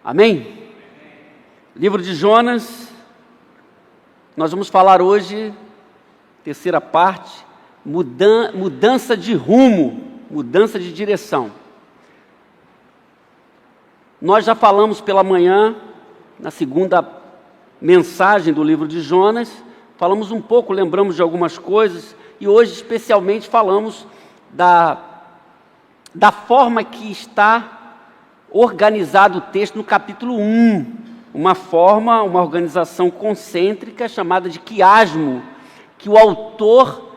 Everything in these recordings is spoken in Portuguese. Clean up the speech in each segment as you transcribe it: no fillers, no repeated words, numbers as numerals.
Amém? Livro de Jonas, nós vamos falar hoje, terceira parte, mudança de rumo, mudança de direção. Nós já falamos pela manhã, na segunda mensagem do livro de Jonas, falamos um pouco, lembramos de algumas coisas, e hoje especialmente falamos da forma que está organizado o texto no capítulo 1, uma organização concêntrica chamada de quiasmo, que o autor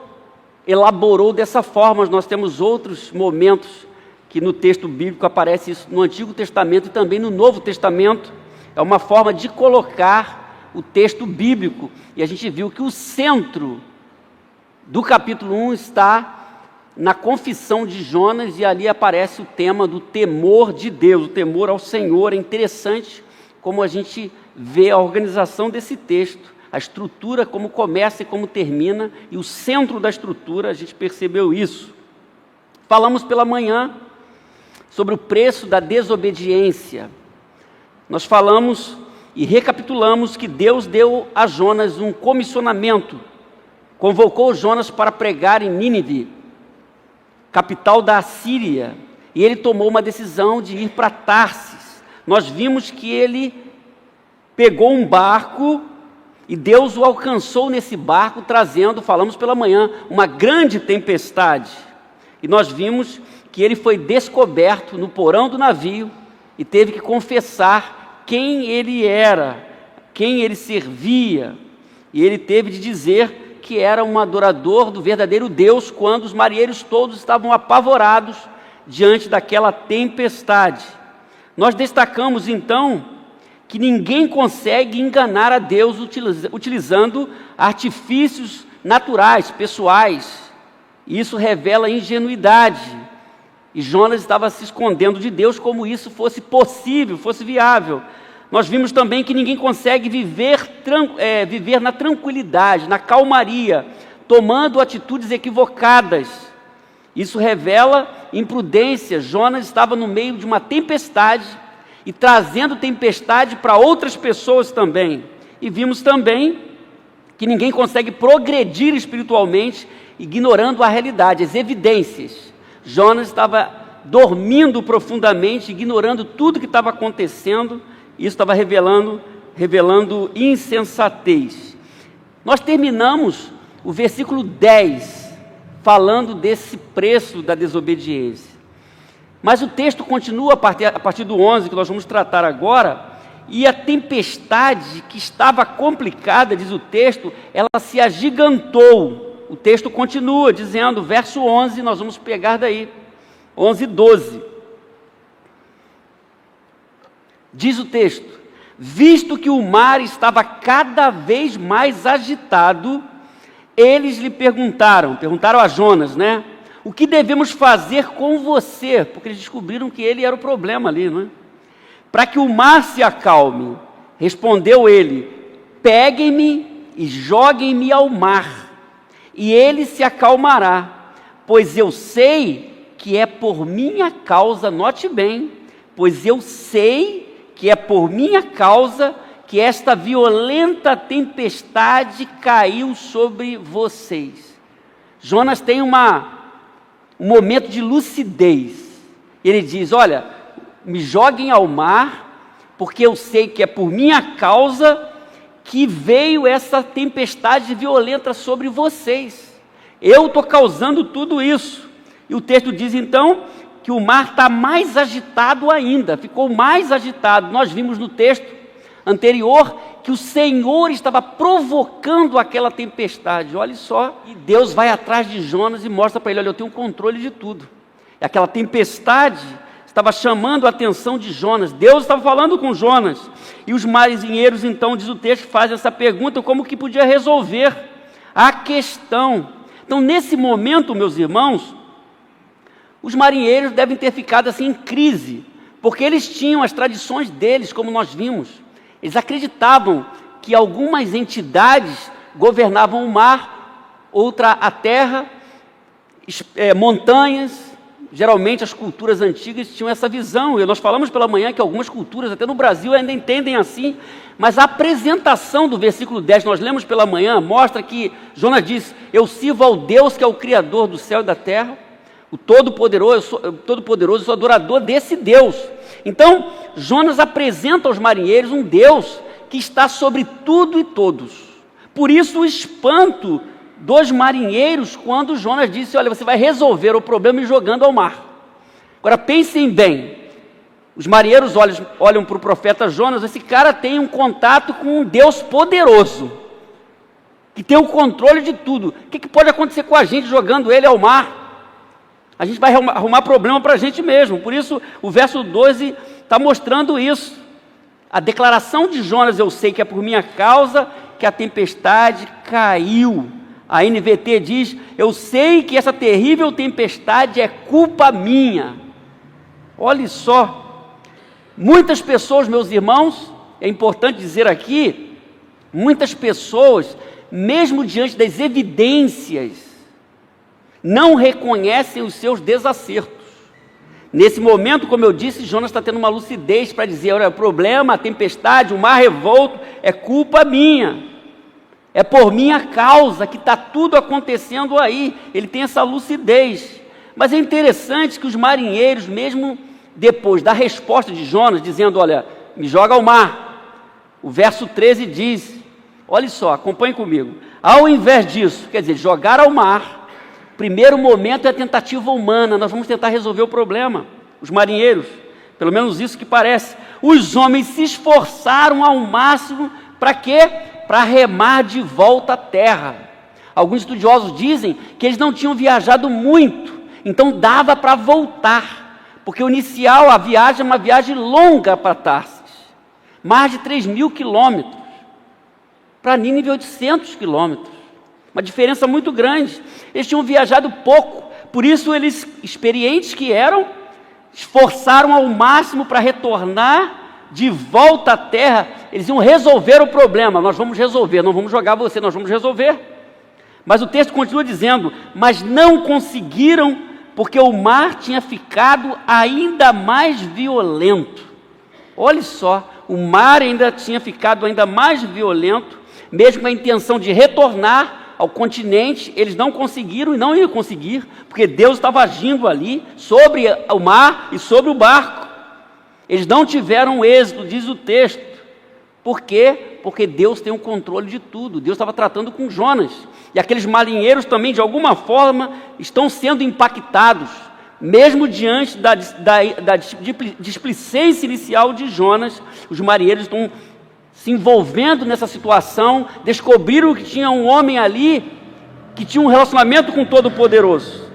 elaborou dessa forma. Nós temos outros momentos que no texto bíblico aparece isso no Antigo Testamento e também no Novo Testamento. É uma forma de colocar o texto bíblico, e a gente viu que o centro do capítulo 1 está na confissão de Jonas, e ali aparece o tema do temor de Deus, o temor ao Senhor. É interessante como a gente vê a organização desse texto, a estrutura, como começa e como termina, e o centro da estrutura, a gente percebeu isso. Falamos pela manhã sobre o preço da desobediência. Nós falamos e recapitulamos que Deus deu a Jonas um comissionamento, convocou Jonas para pregar em Nínive, capital da Assíria, e ele tomou uma decisão de ir para Tarsis. Nós vimos que ele pegou um barco e Deus o alcançou nesse barco, trazendo, falamos pela manhã, uma grande tempestade. E nós vimos que ele foi descoberto no porão do navio e teve que confessar quem ele era, quem ele servia, e ele teve de dizer que era um adorador do verdadeiro Deus, quando os marinheiros todos estavam apavorados diante daquela tempestade. Nós destacamos então que ninguém consegue enganar a Deus utilizando artifícios naturais, pessoais. Isso revela ingenuidade, e Jonas estava se escondendo de Deus como isso fosse possível, fosse viável. Nós vimos também que ninguém consegue viver na tranquilidade, na calmaria, tomando atitudes equivocadas. Isso revela imprudência. Jonas estava no meio de uma tempestade e trazendo tempestade para outras pessoas também. E vimos também que ninguém consegue progredir espiritualmente ignorando a realidade, as evidências. Jonas estava dormindo profundamente, ignorando tudo que estava acontecendo. Isso estava revelando insensatez. Nós terminamos o versículo 10, falando desse preço da desobediência. Mas o texto continua a partir do 11, que nós vamos tratar agora, e a tempestade que estava complicada, diz o texto, ela se agigantou. O texto continua dizendo, verso 11, nós vamos pegar daí, 11 e 12. Diz o texto: visto que o mar estava cada vez mais agitado, eles lhe perguntaram a Jonas, né? O que devemos fazer com você? Porque eles descobriram que ele era o problema ali, não é? Para que o mar se acalme. Respondeu ele: peguem-me e joguem-me ao mar, e ele se acalmará, pois eu sei que é por minha causa, note bem, pois eu sei que é por minha causa que esta violenta tempestade caiu sobre vocês. Jonas tem um momento de lucidez. Ele diz: olha, me joguem ao mar, porque eu sei que é por minha causa que veio essa tempestade violenta sobre vocês. Eu estou causando tudo isso. E o texto diz então que o mar está mais agitado ainda, ficou mais agitado. Nós vimos no texto anterior que o Senhor estava provocando aquela tempestade. Olha só, e Deus vai atrás de Jonas e mostra para ele: olha, eu tenho controle de tudo. E aquela tempestade estava chamando a atenção de Jonas, Deus estava falando com Jonas, e os marinheiros então, diz o texto, fazem essa pergunta, como que podia resolver a questão. Então nesse momento, meus irmãos, os marinheiros devem ter ficado assim em crise, porque eles tinham as tradições deles, como nós vimos. Eles acreditavam que algumas entidades governavam o mar, outra a terra, montanhas, Geralmente as culturas antigas tinham essa visão, e nós falamos pela manhã que algumas culturas, até no Brasil, ainda entendem assim, mas a apresentação do versículo 10, nós lemos pela manhã, mostra que Jonas diz: eu sirvo ao Deus que é o Criador do céu e da terra, o Todo-Poderoso, eu sou adorador desse Deus. Então, Jonas apresenta aos marinheiros um Deus que está sobre tudo e todos. Por isso o espanto dos marinheiros quando Jonas disse: olha, você vai resolver o problema me jogando ao mar. Agora pensem bem, os marinheiros olham para o profeta Jonas, esse cara tem um contato com um Deus poderoso, que tem o controle de tudo. O que pode acontecer com a gente jogando ele ao mar? A gente vai arrumar problema para a gente mesmo. Por isso o verso 12 está mostrando isso. A declaração de Jonas: eu sei que é por minha causa que a tempestade caiu. A NVT diz: eu sei que essa terrível tempestade é culpa minha. Olhe só, muitas pessoas, meus irmãos, é importante dizer aqui, muitas pessoas, mesmo diante das evidências, não reconhecem os seus desacertos. Nesse momento, como eu disse, Jonas está tendo uma lucidez para dizer: olha, o problema, a tempestade, o mar revolto, é culpa minha. É por minha causa que está tudo acontecendo aí. Ele tem essa lucidez. Mas é interessante que os marinheiros, mesmo depois da resposta de Jonas, dizendo: olha, me joga ao mar, o verso 13 diz, olha só, acompanhe comigo, ao invés disso, quer dizer, jogar ao mar, primeiro momento é a tentativa humana, nós vamos tentar resolver o problema. Os marinheiros, pelo menos isso que parece, os homens se esforçaram ao máximo, para quê? Para remar de volta à terra. Alguns estudiosos dizem que eles não tinham viajado muito, então dava para voltar, porque o inicial, a viagem é uma viagem longa para Tarsis, mais de 3.000 quilômetros, para Nínive 800 quilômetros, uma diferença muito grande. Eles tinham viajado pouco, por isso eles, experientes que eram, esforçaram ao máximo para retornar de volta à terra. Eles iam resolver o problema. Nós vamos resolver, não vamos jogar você, nós vamos resolver. Mas o texto continua dizendo: mas não conseguiram, porque o mar tinha ficado ainda mais violento. Olha só, o mar ainda tinha ficado ainda mais violento, mesmo com a intenção de retornar ao continente, eles não conseguiram e não iam conseguir, porque Deus estava agindo ali sobre o mar e sobre o barco. Eles não tiveram êxito, diz o texto. Por quê? Porque Deus tem o controle de tudo. Deus estava tratando com Jonas. E aqueles marinheiros também, de alguma forma, estão sendo impactados, mesmo diante da displicência inicial de Jonas. Os marinheiros estão se envolvendo nessa situação, descobriram que tinha um homem ali que tinha um relacionamento com o Todo-Poderoso.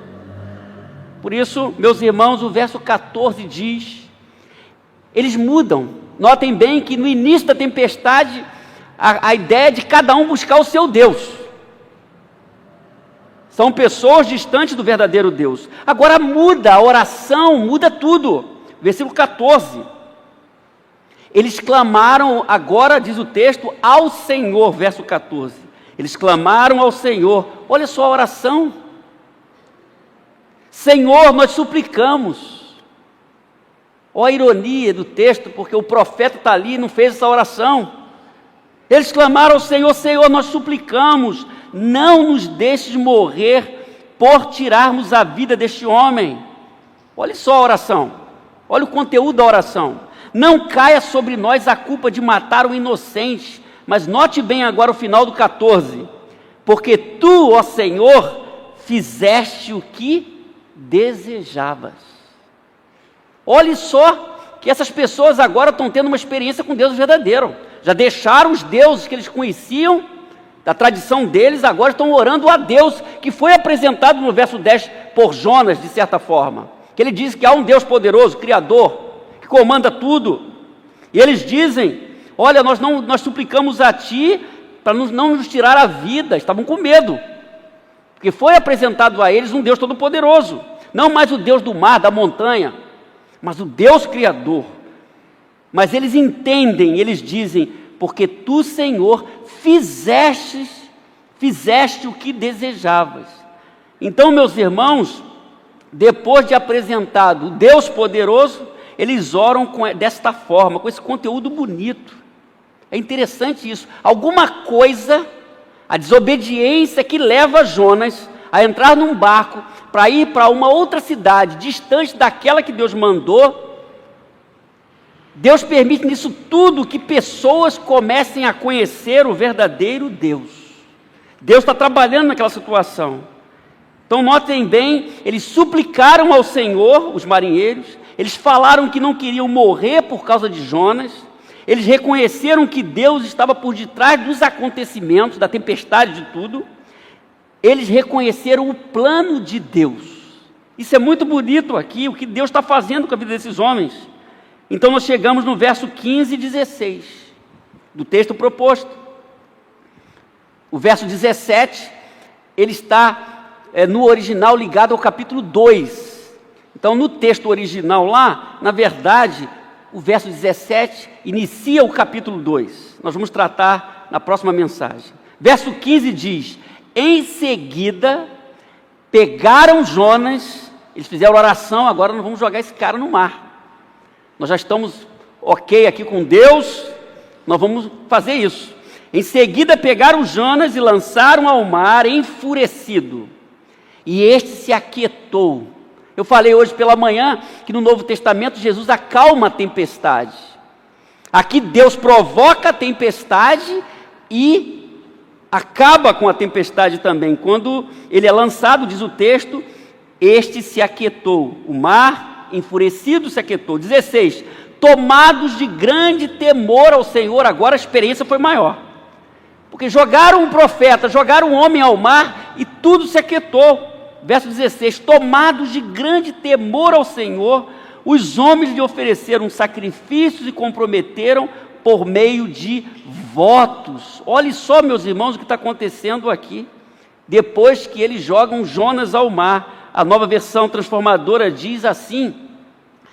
Por isso, meus irmãos, o verso 14 diz, eles mudam. Notem bem que no início da tempestade, a ideia é de cada um buscar o seu Deus. São pessoas distantes do verdadeiro Deus. Agora muda a oração, muda tudo. Versículo 14. Eles clamaram, agora diz o texto, ao Senhor, verso 14. Eles clamaram ao Senhor. Olha só a oração. Senhor, nós suplicamos. Olha a ironia do texto, porque o profeta está ali e não fez essa oração. Eles clamaram ao Senhor: Senhor, nós suplicamos, não nos deixes morrer por tirarmos a vida deste homem. Olha só a oração, olha o conteúdo da oração. Não caia sobre nós a culpa de matar o inocente, mas note bem agora o final do 14. Porque tu, ó Senhor, fizeste o que desejavas. Olhe só que essas pessoas agora estão tendo uma experiência com Deus verdadeiro. Já deixaram os deuses que eles conheciam, da tradição deles, agora estão orando a Deus, que foi apresentado no verso 10 por Jonas, de certa forma. Que ele diz que há um Deus poderoso, Criador, que comanda tudo. E eles dizem: olha, nós suplicamos a Ti para não nos tirar a vida. Estavam com medo, porque foi apresentado a eles um Deus todo-poderoso, não mais o Deus do mar, da montanha, mas o Deus Criador. Mas eles entendem, eles dizem: porque Tu, Senhor, fizeste o que desejavas. Então, meus irmãos, depois de apresentado o Deus poderoso, eles oram desta forma, com esse conteúdo bonito. É interessante isso. Alguma coisa, a desobediência que leva Jonas a entrar num barco para ir para uma outra cidade, distante daquela que Deus mandou. Deus permite nisso tudo que pessoas comecem a conhecer o verdadeiro Deus. Deus está trabalhando naquela situação. Então notem bem, eles suplicaram ao Senhor, os marinheiros, eles falaram que não queriam morrer por causa de Jonas, eles reconheceram que Deus estava por detrás dos acontecimentos, da tempestade, de tudo. Eles reconheceram o plano de Deus. Isso é muito bonito aqui, o que Deus está fazendo com a vida desses homens. Então nós chegamos no verso 15 e 16 do texto proposto. O verso 17, ele está no original ligado ao capítulo 2. Então no texto original lá, na verdade, o verso 17 inicia o capítulo 2. Nós vamos tratar na próxima mensagem. Verso 15 diz: em seguida, pegaram Jonas, eles fizeram oração, agora nós vamos jogar esse cara no mar. Nós já estamos ok aqui com Deus, nós vamos fazer isso. Em seguida pegaram Jonas e lançaram ao mar enfurecido, e este se aquietou. Eu falei hoje pela manhã que no Novo Testamento Jesus acalma a tempestade. Aqui Deus provoca a tempestade e acaba com a tempestade também. Quando ele é lançado, diz o texto, este se aquietou. O mar enfurecido se aquietou. 16, tomados de grande temor ao Senhor. Agora a experiência foi maior, porque jogaram um profeta, jogaram um homem ao mar e tudo se aquietou. Verso 16, tomados de grande temor ao Senhor, os homens lhe ofereceram sacrifícios e comprometeram por meio de votos. Olhe só, meus irmãos, o que está acontecendo aqui. Depois que eles jogam Jonas ao mar, a Nova Versão Transformadora diz assim: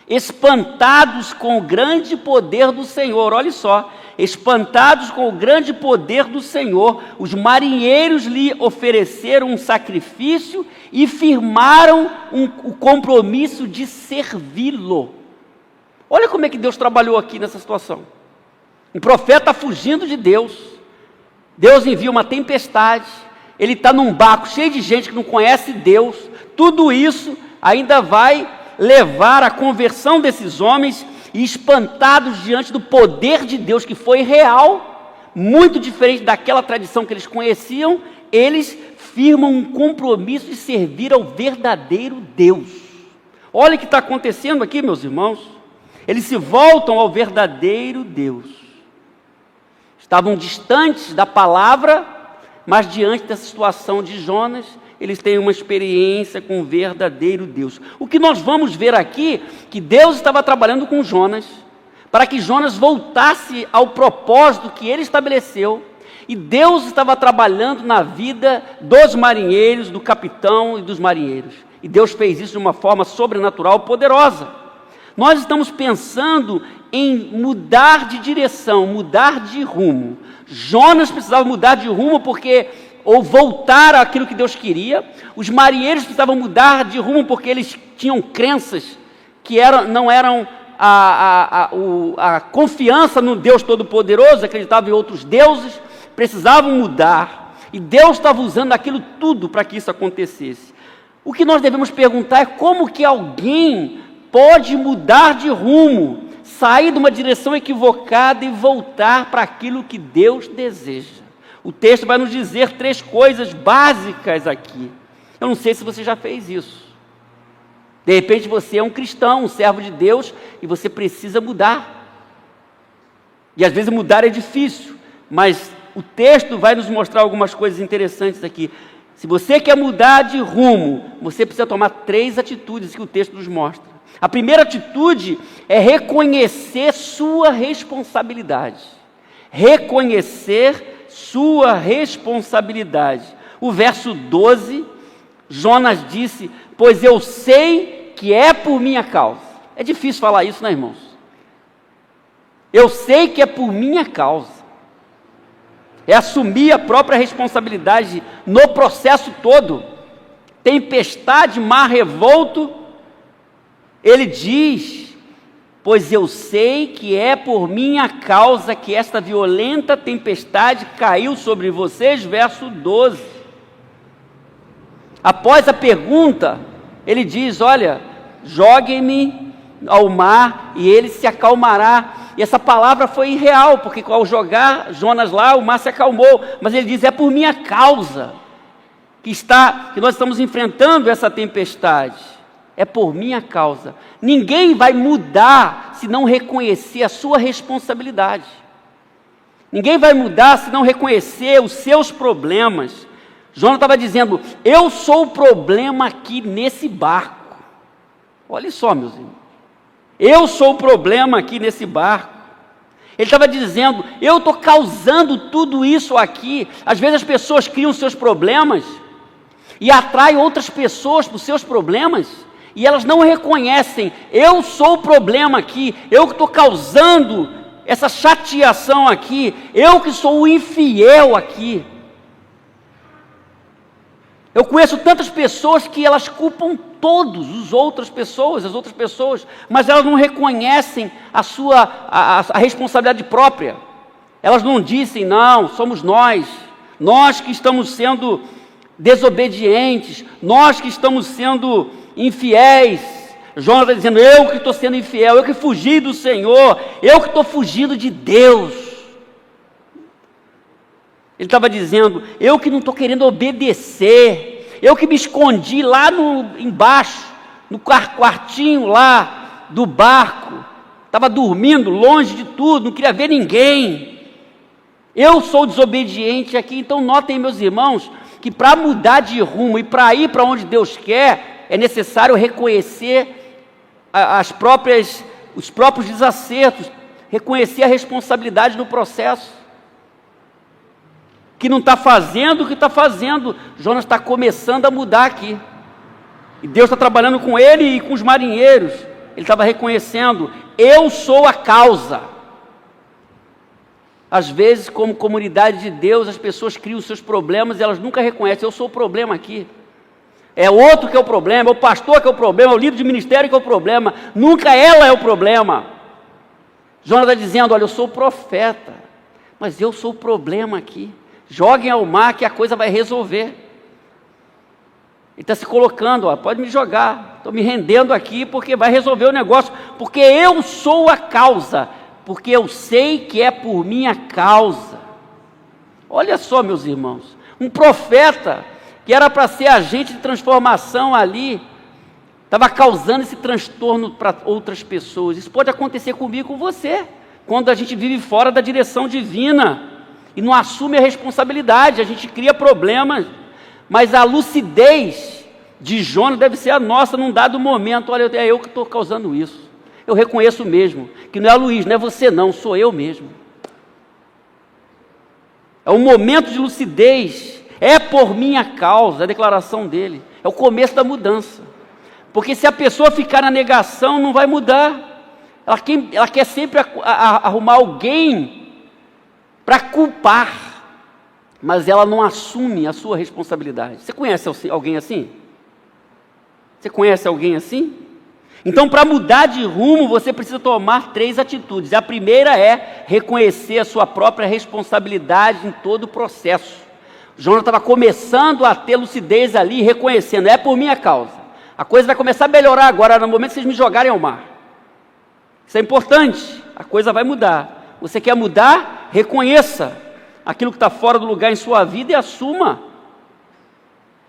espantados com o grande poder do Senhor. Olhe só, espantados com o grande poder do Senhor, os marinheiros lhe ofereceram um sacrifício e firmaram o compromisso de servi-lo. Olha como é que Deus trabalhou aqui nessa situação. Um profeta fugindo de Deus, Deus envia uma tempestade, ele está num barco cheio de gente que não conhece Deus. Tudo isso ainda vai levar à conversão desses homens, e espantados diante do poder de Deus, que foi real, muito diferente daquela tradição que eles conheciam, eles firmam um compromisso de servir ao verdadeiro Deus. Olha o que está acontecendo aqui, meus irmãos. Eles se voltam ao verdadeiro Deus. Estavam distantes da palavra, mas diante da situação de Jonas, eles têm uma experiência com o verdadeiro Deus. O que nós vamos ver aqui, que Deus estava trabalhando com Jonas, para que Jonas voltasse ao propósito que ele estabeleceu, e Deus estava trabalhando na vida dos marinheiros, do capitão e dos marinheiros, e Deus fez isso de uma forma sobrenatural, poderosa. Nós estamos pensando em mudar de direção, mudar de rumo. Jonas precisava mudar de rumo ou voltar àquilo que Deus queria. Os marinheiros precisavam mudar de rumo porque eles tinham crenças que não eram a confiança no Deus Todo-Poderoso, acreditavam em outros deuses, precisavam mudar. E Deus estava usando aquilo tudo para que isso acontecesse. O que nós devemos perguntar é como que alguém pode mudar de rumo, sair de uma direção equivocada e voltar para aquilo que Deus deseja. O texto vai nos dizer 3 coisas básicas aqui. Eu não sei se você já fez isso. De repente você é um cristão, um servo de Deus, e você precisa mudar. E às vezes mudar é difícil, mas o texto vai nos mostrar algumas coisas interessantes aqui. Se você quer mudar de rumo, você precisa tomar 3 atitudes que o texto nos mostra. A primeira atitude é reconhecer sua responsabilidade. Reconhecer sua responsabilidade. O verso 12, Jonas disse: pois eu sei que é por minha causa. É difícil falar isso, né, irmãos? Eu sei que é por minha causa. É assumir a própria responsabilidade no processo todo. tempestade, mar revolto, ele diz: pois eu sei que é por minha causa que esta violenta tempestade caiu sobre vocês, verso 12. Após a pergunta, ele diz: olha, joguem-me ao mar e ele se acalmará. E essa palavra foi irreal, porque ao jogar Jonas lá, o mar se acalmou. Mas ele diz: é por minha causa que nós estamos enfrentando essa tempestade. É por minha causa. Ninguém vai mudar se não reconhecer a sua responsabilidade. Ninguém vai mudar se não reconhecer os seus problemas. Jonas estava dizendo: eu sou o problema aqui nesse barco. Olha só, meus irmãos. Eu sou o problema aqui nesse barco. Ele estava dizendo: eu estou causando tudo isso aqui. Às vezes as pessoas criam seus problemas e atraem outras pessoas para os seus problemas, e elas não reconhecem: eu sou o problema aqui, eu que estou causando essa chateação aqui, eu que sou o infiel aqui. Eu conheço tantas pessoas que elas culpam todas as outras pessoas, mas elas não reconhecem a responsabilidade própria. Elas não dizem: não, somos nós que estamos sendo desobedientes, nós que estamos sendo infiéis. Jonas está dizendo: eu que estou sendo infiel, eu que fugi do Senhor, eu que estou fugindo de Deus. Ele estava dizendo: eu que não estou querendo obedecer, eu que me escondi lá embaixo, no quartinho lá do barco, estava dormindo longe de tudo, não queria ver ninguém. Eu sou desobediente aqui. Então notem, meus irmãos, que para mudar de rumo e para ir para onde Deus quer, é necessário reconhecer os próprios desacertos, reconhecer a responsabilidade no processo. Que não está fazendo o que está fazendo. Jonas está começando a mudar aqui. E Deus está trabalhando com ele e com os marinheiros. Ele estava reconhecendo: eu sou a causa. Às vezes, como comunidade de Deus, as pessoas criam os seus problemas e elas nunca reconhecem: eu sou o problema aqui. É outro que é o problema, é o pastor que é o problema, é o líder de ministério que é o problema. Nunca ela é o problema. Jonas está dizendo: olha, eu sou o profeta, mas eu sou o problema aqui. Joguem ao mar que a coisa vai resolver. Ele está se colocando: ó, pode me jogar, estou me rendendo aqui porque vai resolver o negócio, porque eu sou a causa, porque eu sei que é por minha causa. Olha só, meus irmãos, um profeta que era para ser agente de transformação ali, estava causando esse transtorno para outras pessoas. Isso pode acontecer comigo e com você, quando a gente vive fora da direção divina e não assume a responsabilidade. A gente cria problemas, mas a lucidez de Jonas deve ser a nossa num dado momento. Olha, é eu que estou causando isso. Eu reconheço mesmo que não é Luiz, não é você não, sou eu mesmo. É um momento de lucidez. É por minha causa, a declaração dele. É o começo da mudança. Porque se a pessoa ficar na negação, não vai mudar. Ela quer sempre arrumar alguém para culpar, mas ela não assume a sua responsabilidade. Você conhece alguém assim? Você conhece alguém assim? Então, para mudar de rumo, você precisa tomar 3 atitudes. A primeira é reconhecer a sua própria responsabilidade em todo o processo. Jonas estava começando a ter lucidez ali, reconhecendo: é por minha causa. A coisa vai começar a melhorar agora, no momento que vocês me jogarem ao mar. Isso é importante, a coisa vai mudar. Você quer mudar? Reconheça aquilo que está fora do lugar em sua vida e assuma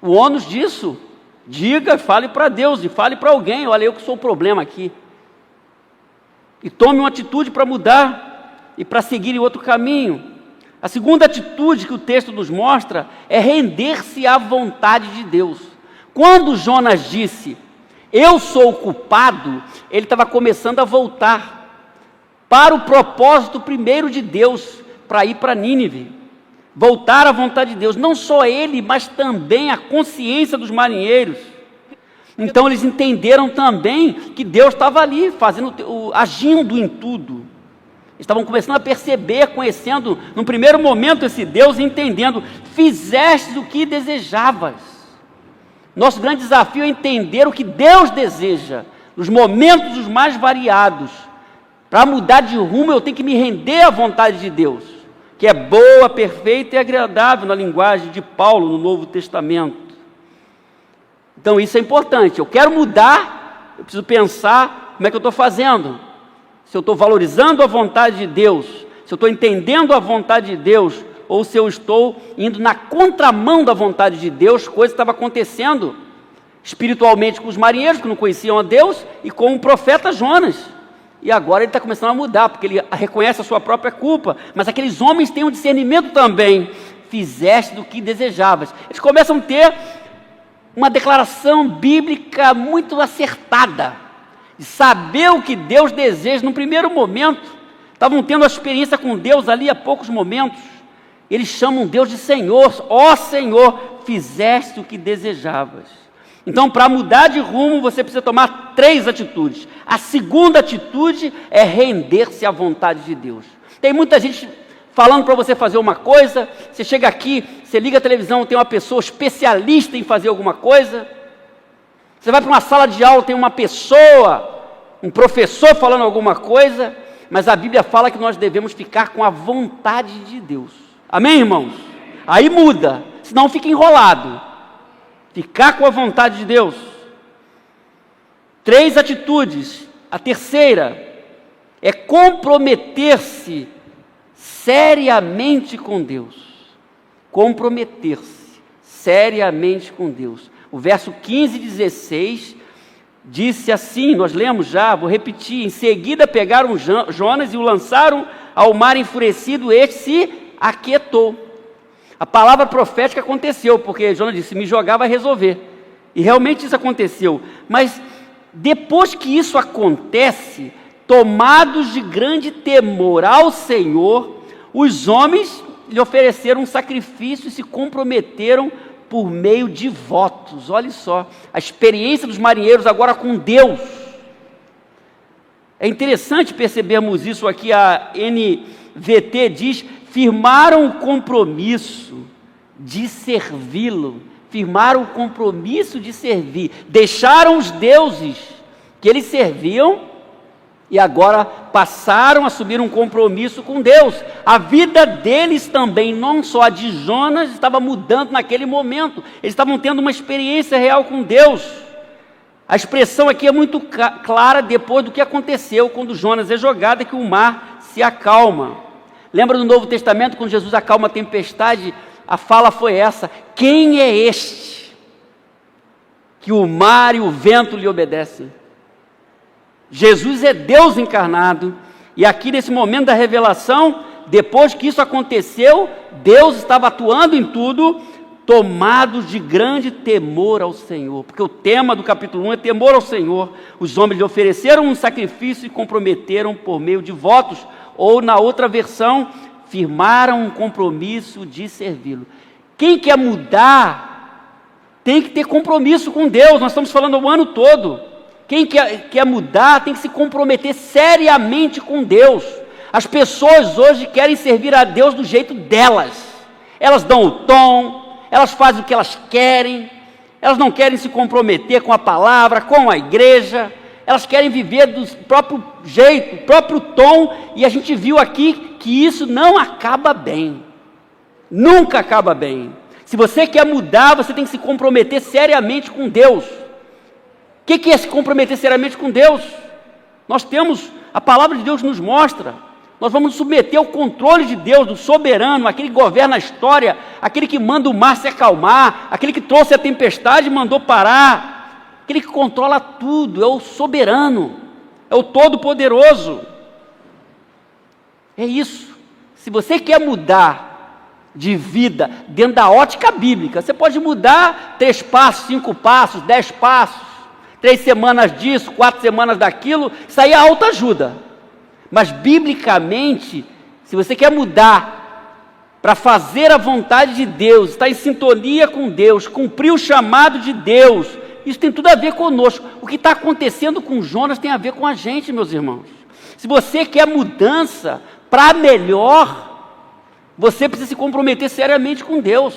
o ônus disso. Diga, fale para Deus e fale para alguém: olha, eu que sou o problema aqui. E tome uma atitude para mudar e para seguir em outro caminho. A segunda atitude que o texto nos mostra é render-se à vontade de Deus. Quando Jonas disse: eu sou o culpado, ele estava começando a voltar para o propósito primeiro de Deus, para ir para Nínive. Voltar à vontade de Deus, não só ele, mas também a consciência dos marinheiros. Então eles entenderam também que Deus estava ali, agindo em tudo. Estavam começando a perceber, conhecendo, num primeiro momento, esse Deus, entendendo: fizeste o que desejavas. Nosso grande desafio é entender o que Deus deseja, nos momentos os mais variados. Para mudar de rumo, eu tenho que me render à vontade de Deus, que é boa, perfeita e agradável, na linguagem de Paulo no Novo Testamento. Então isso é importante. Eu quero mudar, eu preciso pensar como é que eu estou fazendo. Se eu estou valorizando a vontade de Deus, se eu estou entendendo a vontade de Deus, ou se eu estou indo na contramão da vontade de Deus, coisa que estava acontecendo espiritualmente com os marinheiros que não conheciam a Deus e com o profeta Jonas. E agora ele está começando a mudar, porque ele reconhece a sua própria culpa. Mas aqueles homens têm um discernimento também. Fizeste do que desejavas. Eles começam a ter uma declaração bíblica muito acertada, de saber o que Deus deseja no primeiro momento. Estavam tendo a experiência com Deus ali há poucos momentos. Eles chamam Deus de Senhor. Ó Senhor, fizeste o que desejavas. Então, para mudar de rumo, você precisa tomar 3 atitudes. A segunda atitude é render-se à vontade de Deus. Tem muita gente falando para você fazer uma coisa, você chega aqui, você liga a televisão, tem uma pessoa especialista em fazer alguma coisa. Você vai para uma sala de aula, tem uma pessoa, um professor falando alguma coisa, mas a Bíblia fala que nós devemos ficar com a vontade de Deus. Amém, irmãos? Aí muda, senão fica enrolado. Ficar com a vontade de Deus. 3 atitudes. A terceira é comprometer-se seriamente com Deus. Comprometer-se seriamente com Deus. O verso 15 e 16 disse assim, nós lemos já, vou repetir: em seguida pegaram Jonas e o lançaram ao mar enfurecido, este se aquietou. A palavra profética aconteceu, porque Jonas disse: me jogar vai resolver. E realmente isso aconteceu. Mas depois que isso acontece, tomados de grande temor ao Senhor, os homens lhe ofereceram um sacrifício e se comprometeram por meio de votos. Olha só, a experiência dos marinheiros agora com Deus. É interessante percebermos isso aqui. A NVT diz: firmaram o compromisso de servi-lo, firmaram o compromisso de servir, deixaram os deuses que eles serviam e agora passaram a assumir um compromisso com Deus. A vida deles também, não só a de Jonas, estava mudando naquele momento, eles estavam tendo uma experiência real com Deus. A expressão aqui é muito clara depois do que aconteceu quando Jonas é jogado e que o mar se acalma. Lembra do Novo Testamento, quando Jesus acalma a tempestade, a fala foi essa: quem é este que o mar e o vento lhe obedecem? Jesus é Deus encarnado, e aqui nesse momento da revelação, depois que isso aconteceu, Deus estava atuando em tudo, tomados de grande temor ao Senhor, porque o tema do capítulo 1 é temor ao Senhor. Os homens lhe ofereceram um sacrifício e comprometeram por meio de votos, ou na outra versão, firmaram um compromisso de servi-lo. Quem quer mudar tem que ter compromisso com Deus. Nós estamos falando o ano todo. Quem quer mudar tem que se comprometer seriamente com Deus. As pessoas hoje querem servir a Deus do jeito delas. Elas dão o tom, elas fazem o que elas querem, elas não querem se comprometer com a palavra, com a igreja. Elas querem viver do próprio jeito, próprio tom, e a gente viu aqui que isso não acaba bem. Nunca acaba bem. Se você quer mudar, você tem que se comprometer seriamente com Deus. O que é se comprometer seriamente com Deus? Nós temos, a palavra de Deus nos mostra. Nós vamos nos submeter ao controle de Deus, do soberano, aquele que governa a história, aquele que manda o mar se acalmar, aquele que trouxe a tempestade e mandou parar. Aquele que controla tudo, é o soberano, é o todo-poderoso. É isso. Se você quer mudar de vida dentro da ótica bíblica, você pode mudar 3 passos, 5 passos, 10 passos, 3 semanas disso, 4 semanas daquilo, isso aí é autoajuda. Mas biblicamente, se você quer mudar para fazer a vontade de Deus, estar em sintonia com Deus, cumprir o chamado de Deus, isso tem tudo a ver conosco. O que está acontecendo com Jonas tem a ver com a gente, meus irmãos. Se você quer mudança para melhor, você precisa se comprometer seriamente com Deus.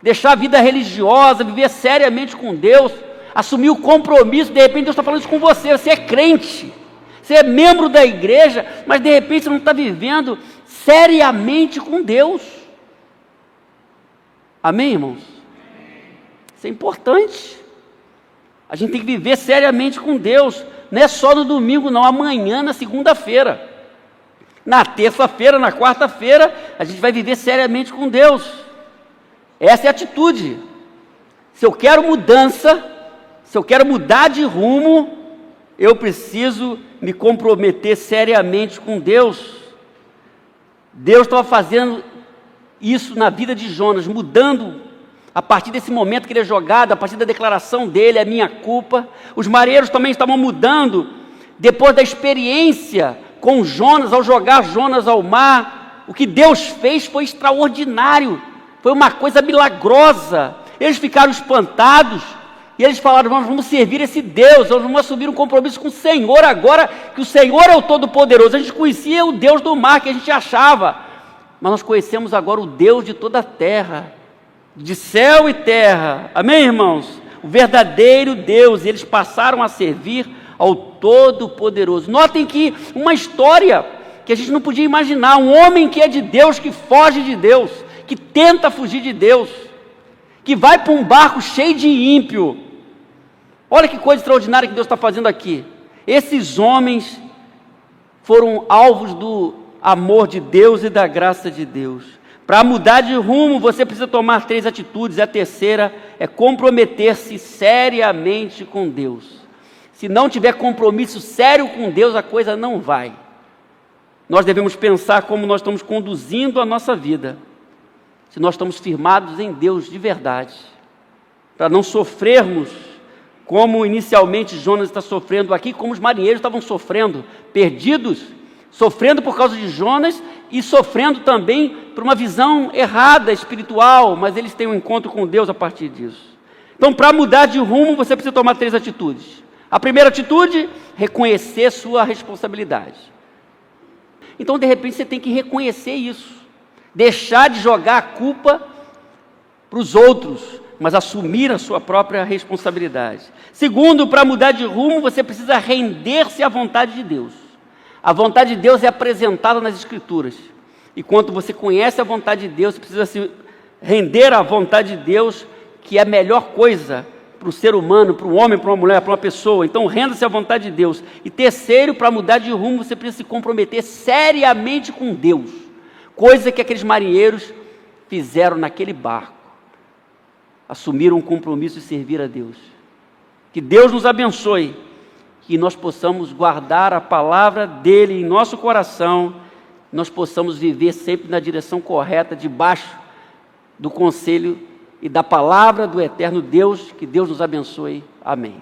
deixar a vida religiosa, viver seriamente com Deus, assumir o compromisso. De repente Deus está falando isso com você, você é crente, você é membro da igreja, mas de repente você não está vivendo seriamente com Deus. Amém, irmãos? Isso é importante. A gente tem que viver seriamente com Deus, não é só no domingo não, amanhã, na segunda-feira, na terça-feira, na quarta-feira, a gente vai viver seriamente com Deus. Essa é a atitude. Se eu quero mudança, se eu quero mudar de rumo, eu preciso me comprometer seriamente com Deus. Deus estava fazendo isso na vida de Jonas, mudando a partir desse momento que ele é jogado, a partir da declaração dele, é minha culpa. Os marinheiros também estavam mudando, depois da experiência com Jonas, ao jogar Jonas ao mar. O que Deus fez foi extraordinário, foi uma coisa milagrosa. Eles ficaram espantados, e eles falaram: vamos servir esse Deus, vamos assumir um compromisso com o Senhor agora, que o Senhor é o Todo-Poderoso. A gente conhecia o Deus do mar, que a gente achava, mas nós conhecemos agora o Deus de toda a terra, de céu e terra. Amém, irmãos? O verdadeiro Deus. E eles passaram a servir ao Todo-Poderoso. Notem que uma história que a gente não podia imaginar, um homem que é de Deus, que foge de Deus, que tenta fugir de Deus, que vai para um barco cheio de ímpio. Olha que coisa extraordinária que Deus está fazendo aqui. Esses homens foram alvos do amor de Deus e da graça de Deus. Para mudar de rumo, você precisa tomar 3 atitudes. A terceira é comprometer-se seriamente com Deus. Se não tiver compromisso sério com Deus, a coisa não vai. Nós devemos pensar como nós estamos conduzindo a nossa vida, se nós estamos firmados em Deus de verdade, para não sofrermos como inicialmente Jonas está sofrendo aqui, como os marinheiros estavam sofrendo, perdidos, sofrendo por causa de Jonas e sofrendo também por uma visão errada, espiritual, mas eles têm um encontro com Deus a partir disso. Então, para mudar de rumo, você precisa tomar 3 atitudes. A primeira atitude, reconhecer sua responsabilidade. Então, de repente, você tem que reconhecer isso, deixar de jogar a culpa para os outros, mas assumir a sua própria responsabilidade. Segundo, para mudar de rumo, você precisa render-se à vontade de Deus. A vontade de Deus é apresentada nas Escrituras. E quando você conhece a vontade de Deus, você precisa se render à vontade de Deus, que é a melhor coisa para o ser humano, para o homem, para uma mulher, para uma pessoa. Então, renda-se à vontade de Deus. E terceiro, para mudar de rumo, você precisa se comprometer seriamente com Deus. Coisa que aqueles marinheiros fizeram naquele barco. Assumiram um compromisso de servir a Deus. Que Deus nos abençoe, que nós possamos guardar a palavra dEle em nosso coração, nós possamos viver sempre na direção correta, debaixo do conselho e da palavra do eterno Deus. Que Deus nos abençoe. Amém.